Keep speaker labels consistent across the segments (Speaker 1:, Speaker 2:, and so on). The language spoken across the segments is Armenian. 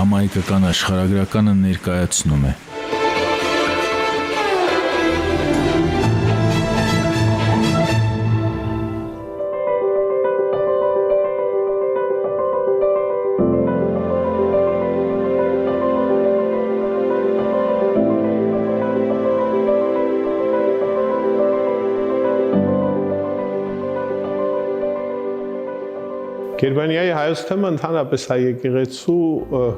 Speaker 1: Համահայկական աշխարհագրականը ներկայացնում է։
Speaker 2: Գերմանիայի հայոց թեմը ընդհանրապես հայ եկեղեցու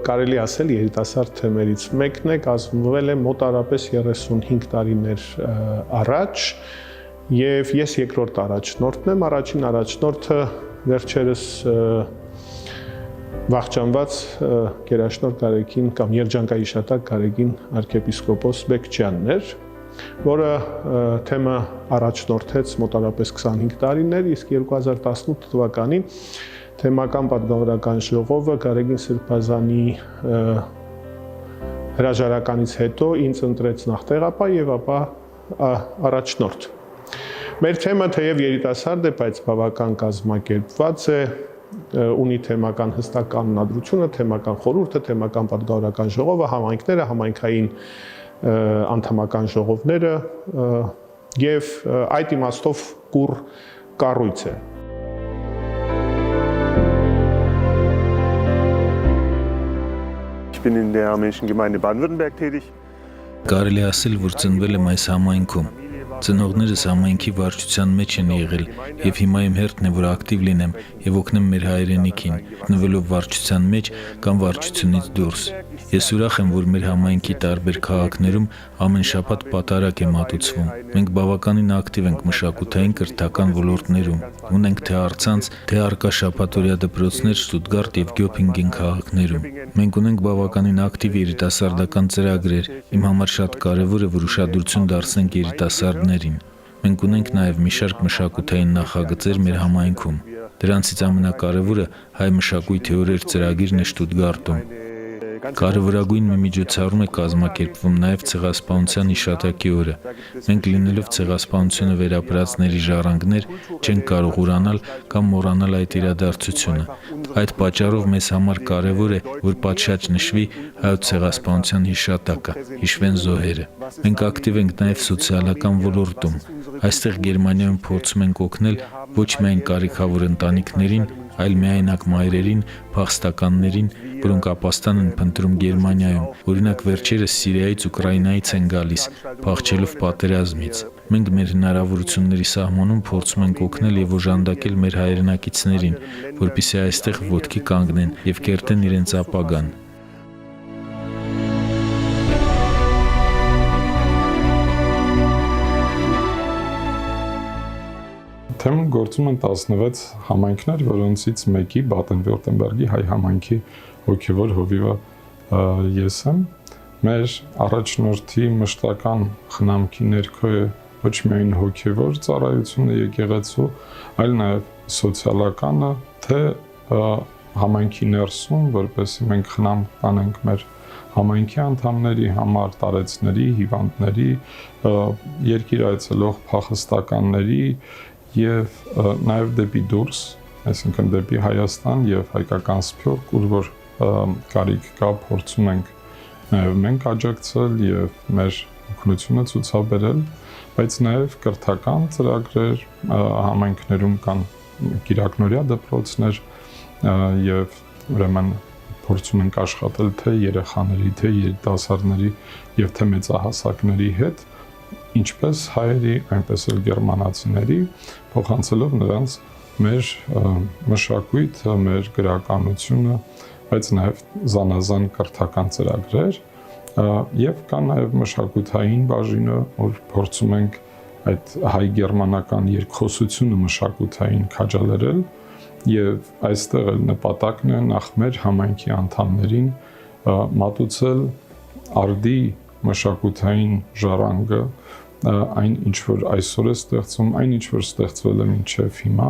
Speaker 2: կարելի ասել երիտասարդ թեմերից մեկն է, կազմվել է մոտարապես 35 տարիներ առաջ եւ ես երկրորդ առաջնորդն եմ, առաջին առաջնորդը վերջերս վախճանված գերաշնորհ Գարեգին կամ երջանկահիշատակ Գարեգին arczepiskopos Բեկչյանն էր, որը թեմը առաջնորդեց մոտարապես 25 տարիներ, իսկ 2018 թվականին Թեմական պատգամավորական ժողովը Գարեգին Սրբազանի հրաժարականից հետո ինձ ընտրեց նախ տեղապահ եւ ապա առաջնորդ։ Մեր թեմը թեև երիտասարդ է, բայց բավական կազմակերպված է, ունի թեմական հստակ կանոնադրությունը, թեմական խորհուրդը, թեմական պատգամավորական ժողովը, համայնքները, համայնքային անդամական ժողովները եւ այդ իմաստով կուռ կառույց է։
Speaker 3: Ich bin in der Armenischen Gemeinde Baden-Württemberg tätig.
Speaker 1: Կարելի ասել, որ ծնվել եմ այս համայնքում։ Ծնողներս համայնքի վարչության մեջ են եղել եւ հիմա իմ հերթն է, որ ակտիվ լինեմ եւ օգնեմ մեր հայրենիքին, գտնվելով վարչության մեջ կամ վարչությունից դուրս։ Ես ուրախ եմ, որ մեր համայնքի տարբեր քաղաքներում ամեն շաբաթ պատարակ է մատուցվում։ Մենք բավականին ակտիվ ենք մշակութային կրթական ոլորտներում։ Ունենք թե առցանց, թե առկա շաբաթօրյա դպրոցներ Շտուտգարտ եւ Գյոփինգեն քաղաքներում։ Մենք ունենք բավականին ակտիվ երիտասարդական ծրագրեր։ Իմ համար շատ կարեւոր է, որ ուշադրություն դարձնենք երիտասարդներին։ Մենք ունենք նաև մի շարք մշակութային նախագծեր մեր համայնքում։ Դրանցից ամենակարևորը հայ մշակույթի օրեր ծրագիրն է Շտուտգարտում։ Կարևորագույն մի միջոցառում է կազմակերպվում նաև ցեղասպանության հիշատակի օրը։ Մենք լինելով ցեղասպանությունը վերապրածների ժառանգներ չենք կարող ուրանալ կամ մոռանալ այդ իրադարձությունը։ Այդ պատճառով մեզ համար կարևոր է, որ պատշաճ նշվի հայոց ցեղասպանության հիշատակը, հիշվեն զոհերը։ Մենք ակտիվ ենք նաև սոցիալական ոլորտում։ Այստեղ Գերմանիայում փորձում ենք օգնել ոչ միայն կարիքավոր ընտանիքներին, այլ միայնակ մայրերին, փախստականներին, որոնք ապաստան են փնտրում Գերմանիայում, օրինակ վերջերս Սիրիայից, Ուկրաինայից են գալիս, փախչելով պատերազմից։ Մենք մեր հնարավորությունների սահմանում փորձում ենք օգնել եւ օժանդակել մեր հայրենակիցներին, որպեսզի այստեղ ոտքի կանգնեն եւ կերտեն իրենց ապագան։
Speaker 4: Թեման գործում են 16 համայնքներ, որոնցից մեկի Բադեն-Վյուրտեմբերգի հայ համայնքի հոգևոր հովիվը ես եմ։ Մեր առաջնորդի մշտական խնամքի ներքո է ոչ միայն հոգևոր ծառայությունը եկեղեցու, այլ նաև սոցիալականը, թե համայնքի ներսում, որպեսզի մենք խնամ տանենք մեր համայնքի անդամների համար, տարեցների, հիվանդների, երկիր այցելող փախստականների եւ նաեւ դեպի դուրս, այսինքն դեպի Հայաստան եւ հայկական Սփյուռք, ուր որ կարիք կա, փորձում ենք նաեւ մենք աջակցել եւ մեր օգնությունը ցուցաբերել, բայց նաեւ կրթական ծրագրեր համայնքներում կան կիրակնորյա դպրոցներ եւ ուրեմն փորձում ենք աշխատել թե երեխաների, թե երիտասարդների եւ թե մեծահասակների հետ, ինչպես հայերի, այնպես էլ գերմանացիների, փոխանցելով նրանց մեր մշակույթը, մեր գրականությունը, բայց նաև զանազան կրթական ծրագրեր եւ կա նաև մշակութային բաժինը, որ փորձում ենք այդ հայ-գերմանական երկխոսությունը մշակութային քաջալերել եւ այստեղ էլ նպատակն է նախ մեր համայնքի անդամներին մատուցել արդի մշակութային ժառանգը, այն ինչ որ այսօր է ստեղծում, այն ինչ որ ստեղծվել է մինչև հիմա,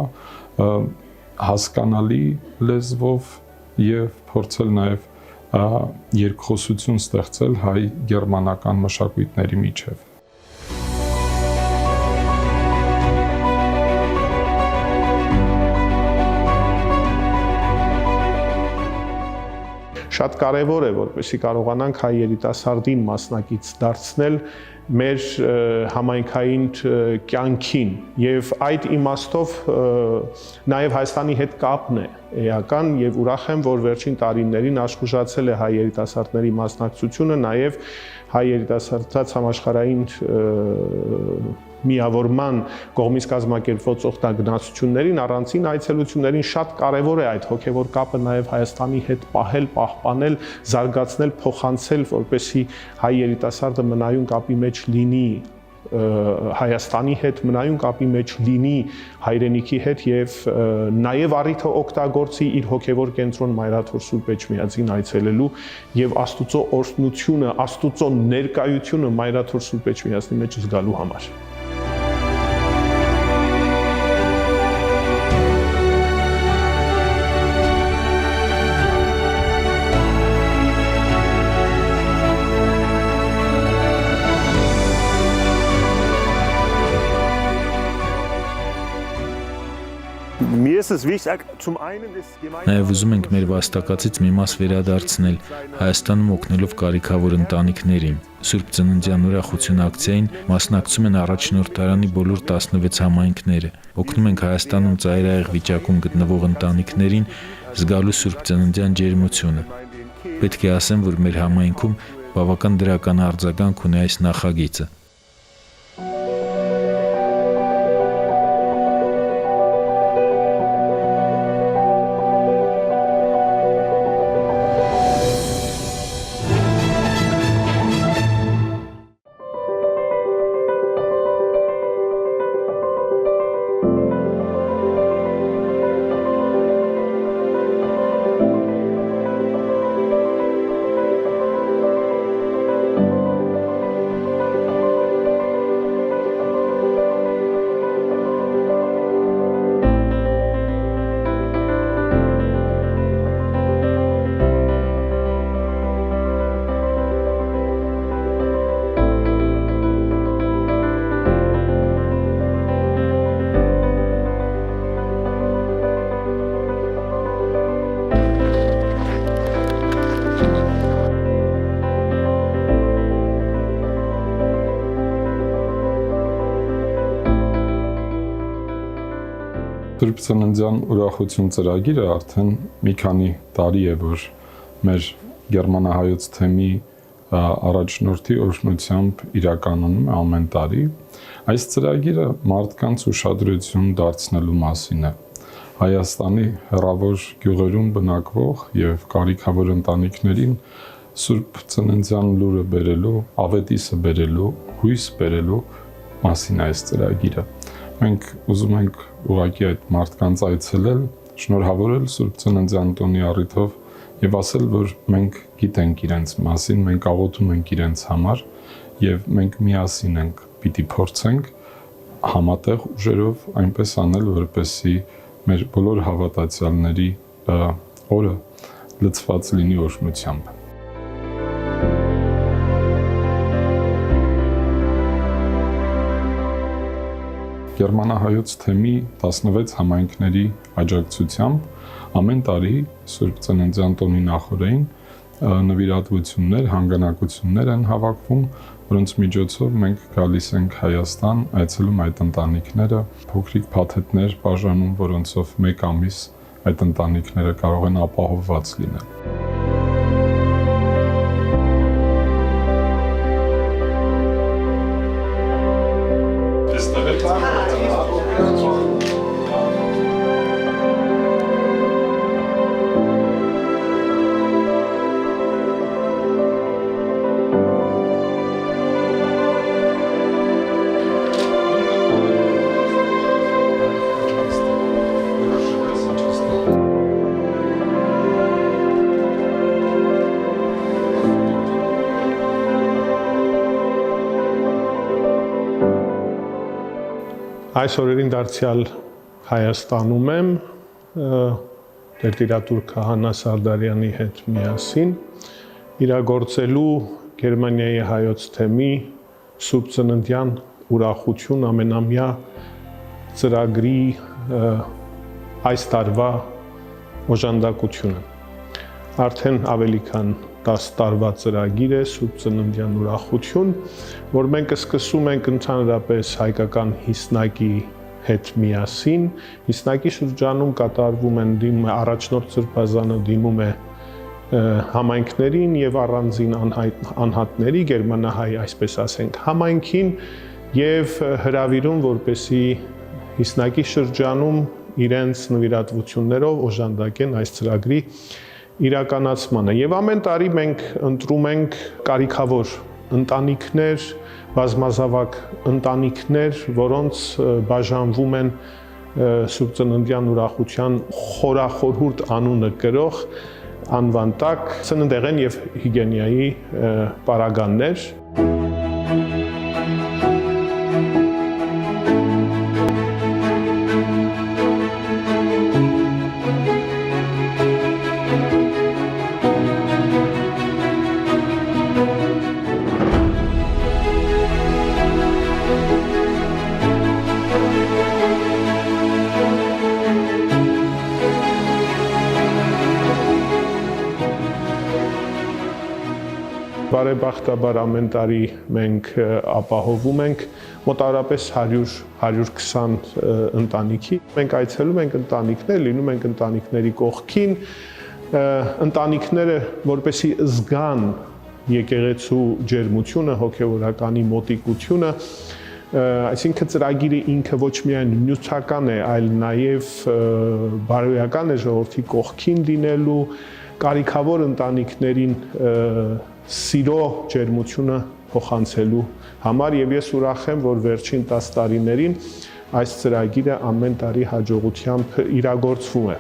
Speaker 4: հասկանալի լեզվով եւ փորձել նաեւ երկխոսություն ստեղծել հայ-գերմանական մշակույթների միջև։
Speaker 2: շատ կարևոր է, որպեսզի կարողանանք հայ երիտասարդին մասնակից դարձնել մեր համայնքային կյանքին եւ այդ իմաստով նաեւ Հայաստանի հետ կապն է էական եւ ուրախ եմ, որ վերջին տարիներին աշխուժացել է հայ երիտասարդների մասնակցությունը նաեւ հայ երիտասարդաց համաշխարհային միավորման կողմից կազմակերպված օգտագնացություններին, առանցին այցելություններին շատ կարևոր է այդ հոգևոր կապը նաև Հայաստանի հետ պահել, պահպանել, զարգացնել, փոխանցել, որպեսզի հայ երիտասարդը մնայուն կապի մեջ լինի Հայաստանի հետ, մնայուն կապի մեջ լինի հայրենիքի հետ եւ նաեւ առիթը օգտագործի իր հոգևոր կենտրոն Մայրաթոր Սուրբ Էջմիածին այցելելու եւ Աստուծո օրհնությունը, Աստուծո ներկայությունը Մայրաթոր Սուրբ Էջմիածնի մեջ զգալու համար։
Speaker 1: Նաև ուզում ենք մեր վաստակացից մի մաս վերադարձնել Հայաստանում օգնելով կարիքավոր ընտանիքներին։ Սուրբ Ծննդյան ուրախություն ակցիային մասնակցում են առաջնորդարանի բոլոր 16 համայնքները։ Օգնում ենք Հայաստանում ծայրահեղ վիճակում գտնվող ընտանիքներին զգալու Սուրբ Ծննդյան ջերմությունը։ Պետք է ասեմ, որ մեր համայնքում բավական դրական արձագանք ունի այս նախագիծը։
Speaker 4: Սուրբ Ծննդյան ուրախություն ծրագիրը արդեն մի քանի տարի է, որ մեր գերմանահայոց թեմի առաջնորդի օրհնությամբ իրականանում է ամեն տարի։ Այս ծրագիրը մարդկանց ուշադրություն դարձնելու մասին է։ Հայաստանի հեռավոր գյուղերում բնակվող եւ կարիքավոր ընտանիքներին Սուրբ Ծննդյան լուրը բերելու, ավետիսը բերելու, հույս բերելու մասին է այս ծրագիրը։ Մենք ուզում ենք ուղղակի այդ մարդկանց այցելել, շնորհավորել Սուրբ Ծննդյան տոնի առիթով եւ ասել, որ մենք գիտենք իրենց մասին, մենք աղոթում ենք իրենց համար եւ մենք միասին ենք պիտի փորձենք համատեղ ուժերով այնպես անել, որպեսզի մեր բոլոր հավատացյալների օրը լցված լինի օրհնությամբ։ Գերմանահայոց թեմի 16 համայնքների աջակցությամբ ամեն տարի Սուրբ Ծննդյան տոնի նախօրեին նվիրատվություններ, հանգանակություններ են հավաքվում, որոնց միջոցով մենք գալիս ենք Հայաստան, այցելում այդ ընտանիքները, փոքրիկ փաթեթներ բաժանում, որոնցով մեկ ամիս այդ ընտանիքները կարող են ապահովված լինել։
Speaker 2: Այս օրերին դարձյալ Հայաստանում եմ Տեր-Տիրատուր Քահանա Սարդարյանի հետ միասին իրագործելու Գերմանիայի հայոց թեմի Սուրբ Ծննդյան ուրախություն ամենամյա ծրագրի այս տարվա օժանդակությունը։ արդեն ավելի քան 10 տարվա ծրագիր է Սուրբ Ծննդյան ուրախություն, որ մենք սկսում ենք ընդհանրապես հայկական հիսնակի հետ միասին։ Հիսնակի շրջանում կատարվում են դիմում է առաջնորդ սրբազանը դիմում է համայնքներին եւ առանձին անհատների գերմանահայ, այսպես ասենք, համայնքին եւ հրավիրում, որպեսի հիսնակի շրջանում իրենց նվիրատվություններով օժանդակեն այս ծրագրի իրականացմանը։ Եվ ամեն տարի մենք ընտրում ենք կարիքավոր ընտանիքներ, բազմազավակ ընտանիքներ, որոնց բաժանվում են Սուրբ Ծննդյան ուրախության խորախորհուրդ անունը կրող անվան տակ ծննդեղեն եւ հիգիենայի պարագաներ։ Բարեբախտաբար ամեն տարի մենք ապահովում ենք մոտավորապես 100-120 ընտանիքի։ Մենք այցելում ենք ընտանիքներ, լինում ենք ընտանիքների կողքին, ընտանիքները որպեսզի զգան եկեղեցու ջերմությունը, հոգևորականի մոտիկությունը, այսինքն ծրագիրը ինքը ոչ միայն նյութական է, այլ նաև բարոյական է ժողովրդի կողքին լինելու, կարիքավոր ընտանիքներին սիրո ջերմությունը փոխանցելու համար եւ ես ուրախ եմ, որ վերջին 10 տարիներին այս ծրագիրը ամեն տարի հաջողությամբ իրագործվում է։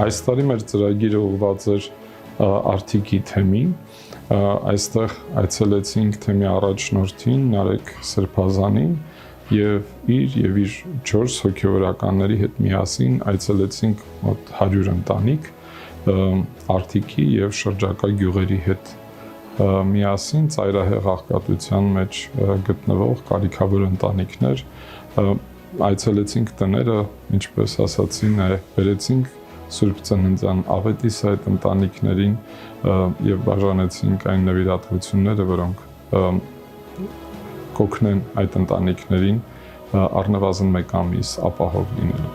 Speaker 4: Այս տարի մեր ծրագիրը ուղղված էր Արթիկի թեմին։ Այստեղ այցելեցինք թեմի առաջնորդին Նարեկ Սրբազանին եւ իր 4 հոգեվորականների հետ միասին այցելեցինք մոտ 100 ընտանիք Արթիկի եւ շրջակա գյուղերի հետ միասին ծայրահեղ աղքատության մեջ գտնվող կարիքավոր ընտանիքներ այցելեցինք տները, ինչպես ասացի, բերեցինք Սուրբ Ծննդյան աղետիս այդ ընտանիքներին եւ բաժանեցինք այն նվիրատվությունները, որոնք կօգնեն այդ ընտանիքներին առնվազն 1 ամիս ապահով լինելու։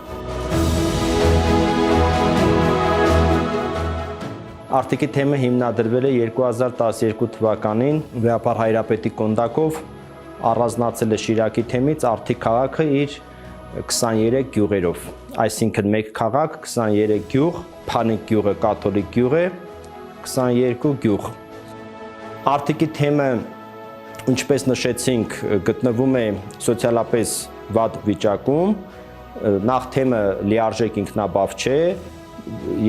Speaker 5: Արթիկի թեմը հիմնադրվել է 2012 թվականին Վեապար Հայրապետի կոնդակով, առանձնացել է Շիրակի թեմից Արթիկ քաղաքը իր 23 գյուղերով, այսինքն 1 քաղաք, 23 գյուղ, Փանիկ գյուղը կաթոլիկ գյուղ է, 22 գյուղ։ Արթիկի թեմը, ինչպես նշեցինք, գտնվում է սոցիալապես վատ վիճակում, նախ թեմը լիարժեք ինքնաբավ չէ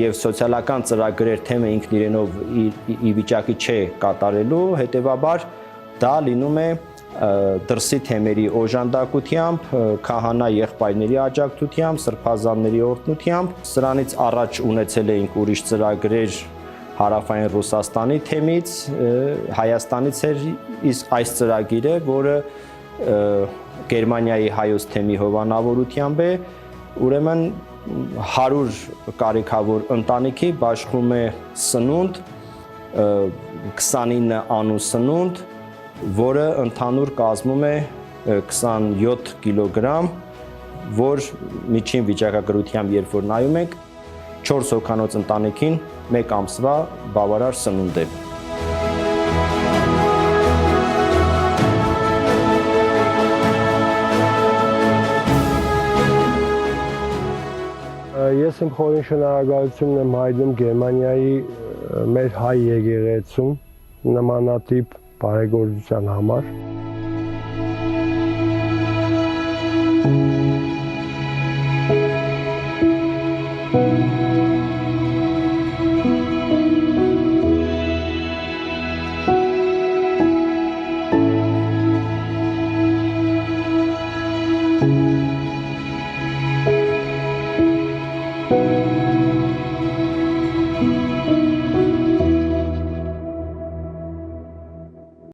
Speaker 5: եւ սոցիալական ծրագրեր թեմը ինքն իրենով ի վիճակի չէ կատարելու, հետեւաբար դա լինում է դրսի թեմերի օժանդակությամբ, քահանա եղբայրների աջակցությամբ, սրբազանների օրհնությամբ, սրանից առաջ ունեցել էինք ուրիշ ծրագրեր Հարավային Ռուսաստանի թեմից, Հայաստանից էր իսկ այս ծրագիրը, որը Գերմանիայի հայոց թեմի հովանավորությամբ է, ուրեմն 100 կարիքավոր ընտանիքի բաշխում է սնունդ, 29 անու սնունդ, որը ընդհանուր կազմում է 27 կիլոգրամ, որ միջին վիճակագրությամբ երբ որ նայում ենք 4 հոգանոց ընտանիքին 1 ամսվա բավարար սնունդ է։
Speaker 6: Ես իմ խորին շնորհակալությունն եմ հայտնում Գերմանիայի մեր հայ եկեղեցուն նմանատիպ բարեգործության համար։